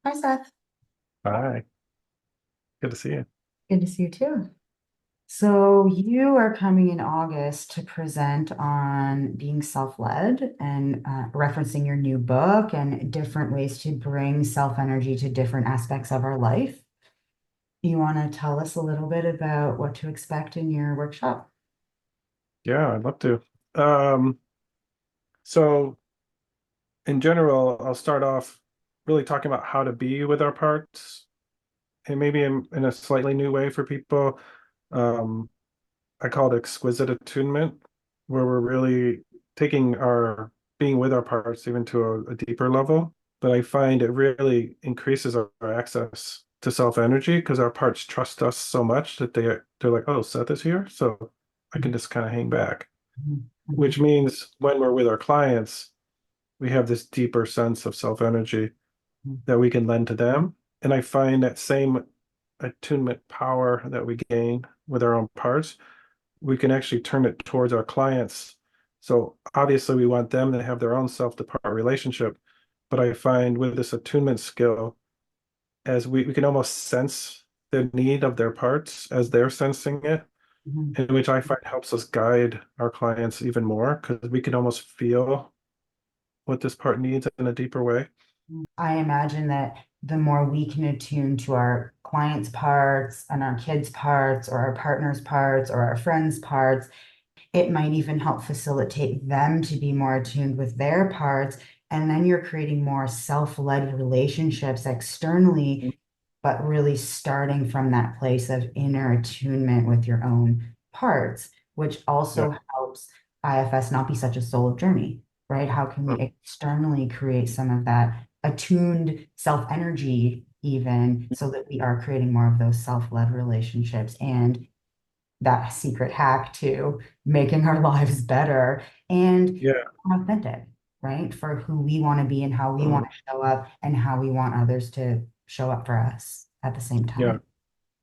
Hi, Seth. Hi, good to see you. Good to see you too. So you are coming in August to present on being self-led and referencing your new book and different ways to bring self-energy to different aspects of our life. You want to tell us a little bit about what to expect in your workshop? Yeah, I'd love to. Um, so in general, I'll start off really talking about how to be with our parts and maybe in a slightly new way for people. Um, I call it exquisite attunement, where we're really taking our being with our parts even to a deeper level. But I find it really increases our access to self energy because our parts trust us so much that they're like, oh, Seth is here, so I can just kind of hang back. Mhm, mhm, Which means when we're with our clients, we have this deeper sense of self energy that we can lend to them. And I find that same attunement power that we gain with our own parts, we can actually turn it towards our clients. So obviously, we want them to have their own self-to-part relationship. But I find with this attunement skill, as we can almost sense the need of their parts as they're sensing it, mhm. and which I find helps us guide our clients even more because we can almost feel what this part needs in a deeper way. I imagine that the more we can attune to our clients' parts and our kids' parts or our partners' parts or our friends' parts, it might even help facilitate them to be more attuned with their parts. And then you're creating more self-led relationships externally, but really starting from that place of inner attunement with your own parts, which Yeah. also helps IFS not be such a solo journey, right? How can we Mm. externally create some of that attuned self energy, even so that we are creating more of those self-led relationships and that secret hack to making our lives better and Yeah. authentic, right? For who we want to be and how we want Mhm. to show up and how we want others to show up for us at the same Yeah. time.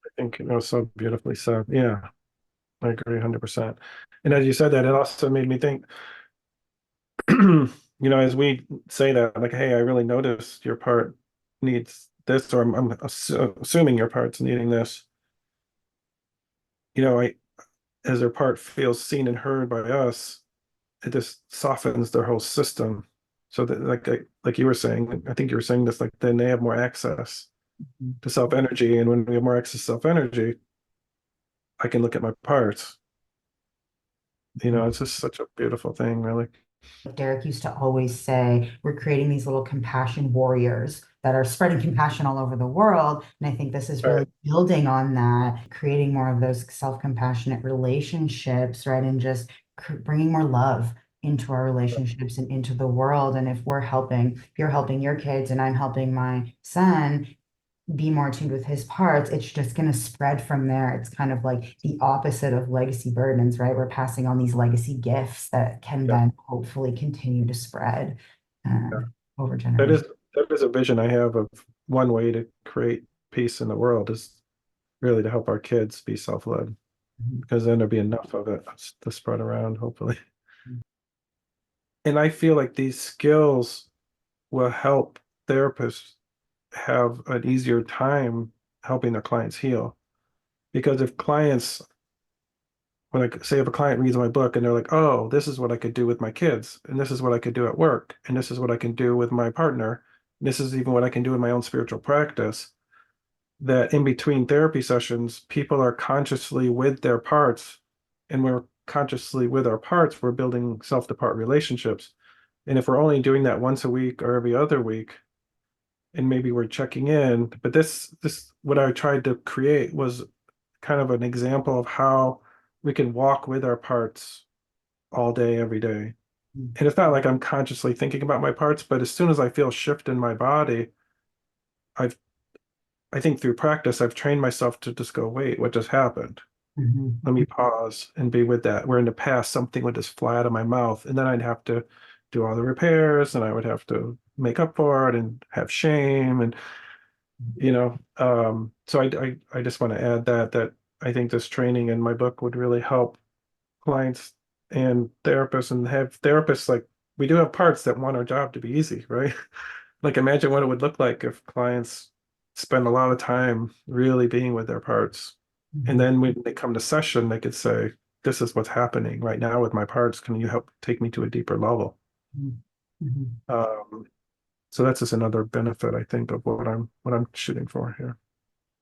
I think it was so beautifully said. Yeah, I agree 100%. And as you said that, it also made me think, as we say that, like, hey, I really noticed your part needs this, or I'm assuming your part's needing this. I as their part feels seen and heard by us, it just softens their whole system. So that, like you were saying, I think you were saying this, like then they have more access to self energy, and when we have more access to self energy, I can look at my parts. It's just such a beautiful thing, really. Derek used to always say, we're creating these little compassion warriors that are spreading compassion all over the world. And I think this is really Right. building on that, creating more of those self-compassionate relationships, right? And just bringing more love into our relationships and into the world. And if you're helping your kids and I'm helping my son, be more tuned with his parts, it's just going to spread from there. It's kind of like the opposite of legacy burdens, right? We're passing on these legacy gifts that can Yeah. then hopefully continue to spread uh, Yeah. over That generations. is that is a vision I have of one way to create peace in the world is really to help our kids be self-led because then there'll be enough of it to spread around, hopefully. And I feel like these skills will help therapists have an easier time helping their clients heal. Because if clients, when I say if a client reads my book and they're like, oh, this is what I could do with my kids, and this is what I could do at work, and this is what I can do with my partner, and this is even what I can do in my own spiritual practice, that in between therapy sessions, people are consciously with their parts, and we're consciously with our parts, we're building self-to-part relationships. And if we're only doing that once a week or every other week, and maybe we're checking in, but this what I tried to create was kind of an example of how we can walk with our parts all day, every day. And it's not like I'm consciously thinking about my parts, but as soon as I feel a shift in my body, I've I think through practice, I've trained myself to just go, wait, what just happened? Mhm. Let me pause and be with that. Where in the past, something would just fly out of my mouth, and then I'd have to do all the repairs, and I would have to make up for it and have shame, and so I just want to add that I think this training in my book would really help clients and therapists, and have therapists like we do have parts that want our job to be easy, right? like imagine what it would look like if clients spend a lot of time really being with their parts. And Mhm, then when they come to session, they could say, this is what's happening right now with my parts. Can you help take me to a deeper level? mhm, mhm. Um, so that's just another benefit, I think, of what I'm shooting for here.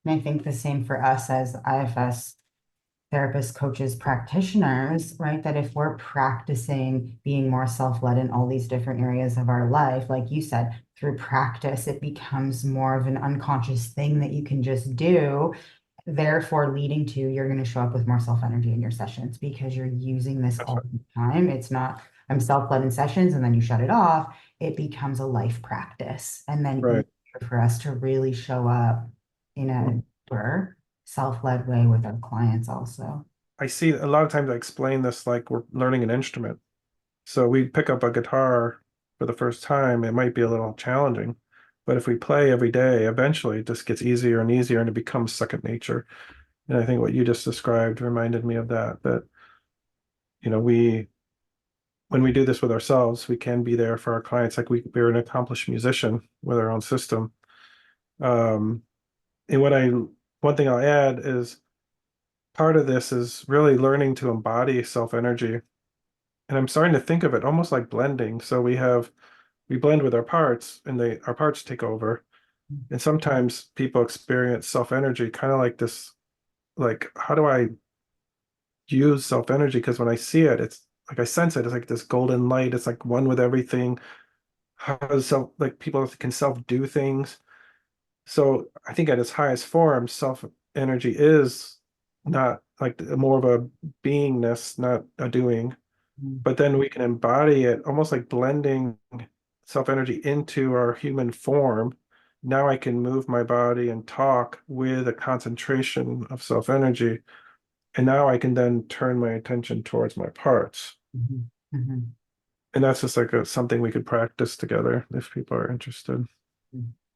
And I think the same for us as IFS therapists, coaches, practitioners, right? That if we're practicing being more self-led in all these different areas of our life, like you said, through practice, it becomes more of an unconscious thing that you can just do, therefore leading to you're going to show up with more self-energy in your sessions because you're using this That's all right. the time. It's not I'm self-led in sessions and then you shut it off. It becomes a life practice and then Right. easier for us to really show up in a Mhm. deeper self-led way with our clients also. I see a lot of times I explain this like we're learning an instrument. So we pick up a guitar for the first time, it might be a little challenging. But if we play every day, eventually it just gets easier and easier and it becomes second nature. And I think what you just described reminded me of that, we when we do this with ourselves, we can be there for our clients. Like we're an accomplished musician with our own system. Um, and one thing I'll add is part of this is really learning to embody self-energy. And I'm starting to think of it almost like blending. So we blend with our parts and our parts take over. And sometimes people experience self-energy kind of like this, like, how do I use self-energy? Because when I see it, it's like I sense it. It's like this golden light. It's like one with everything. How does self like people can self-do things? So I think at its highest form, self-energy is not like more of a beingness, not a doing. But then we can embody it almost like blending self-energy into our human form. Now I can move my body and talk with a concentration of self-energy. And now I can then turn my attention towards my parts. Mhm, mhm. And that's just like something we could practice together if people are interested.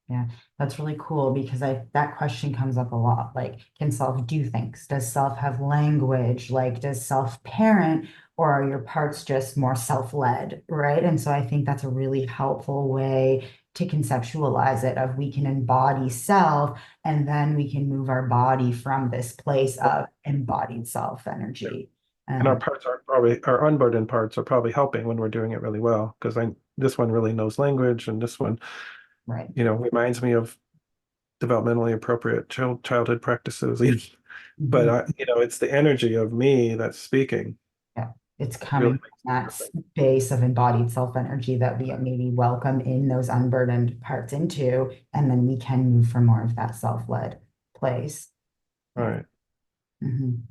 Yeah, that's really cool because that question comes up a lot. Like, can self do things? Does self have language? Like, does self parent, or are your parts just more self-led, right? And so I think that's a really helpful way to conceptualize it of we can embody self and then we can move our body from this place of embodied self Yeah. energy. And our And parts are probably our unburdened parts are probably helping when we're doing it really well. Because I this one really knows language and this one, right. reminds me of developmentally appropriate childhood practices. But Mhm. it's the energy of me that's speaking Yeah, it's really coming from makes that the difference. space of embodied self-energy that we maybe welcome in those unburdened parts into, and then we can move for more of that self-led place. All Yeah. right. Mhm.